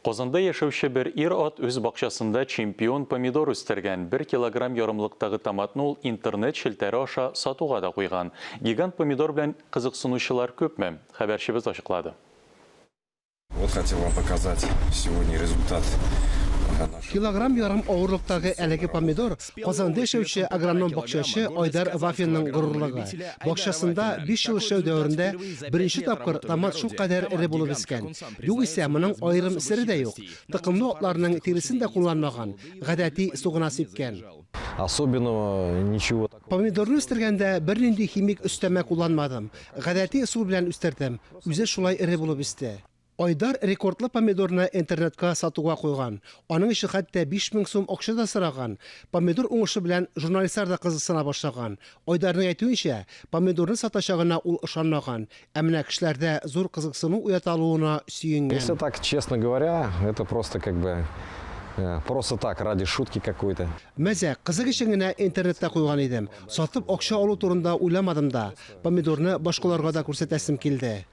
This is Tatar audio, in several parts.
Qozanda yaşavшы bir ир-ат өз бақшасында чемпион помидор үстірген 1 килограмм ярымлықтағы томатны ул интернет шелтері аша сатуға да қойған. Гигант помидор белән қызықсынушылар көпме? Хәбәрчебез ашыклады. Вот хотел вам показать сегодня результат. Килограмм ярым ауырлыктагы әлеге помидор Казанда яшәүче агроном бакчачы Айдар Вафинның горурлыгы. Бакчасында 5 ел эшләү дәверендә беренче тапкыр томат шул кадәр эре булып үскән. Югыйсә моның аерым сире дә юк. Тыкымлы атларның тересен дә кулланмаган, гадәти сугына сипкән. Особенного ничего. Помидорны үстергәндә бернинди химик өстәмә кулланмадым. Гадәти су белән үстердем. Үзе шулай эре булып үсте. Айдар рекордлы помидорны интернетка сатуга куйган. Аның өчен хәтта 5000 сум акча да сораган. Помидор уңышы белән журналистлар да кызыксына башлаган. Айдарның әйтүенчә, помидорны сатачагына ул ышанмаган. Ә менә кешеләрдә зур кызыксыну уята алуына сөенгән. Если так, честно говоря, это просто как бы просто так, ради шутки какой-то. Мәзә, кызык өчен генә интернетта куйган идем. Сатып акча алу турында уйламадым да. Помидорны башкаларга да күрсәтәсем килде.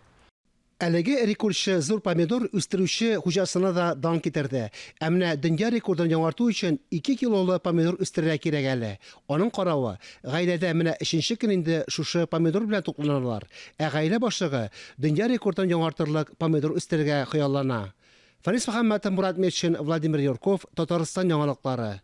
Әлеге рекордчы зур помидор үстерүче хуҗасына да дан китерде. Ә менә дөнья рекордын яңарту өчен 2 килолы помидор үстерергә кирәк әле. Аның каравы, гаиләдә менә 3нче көн инде шушы помидор белән тукланалар. Ә гаилә башлыгы дөнья рекордын яңартырлык помидор үстерергә хыяллана. Фарис Мөхәммәтов, Мурат Метшин, Владимир Юрков, Татарстан яңалыклары.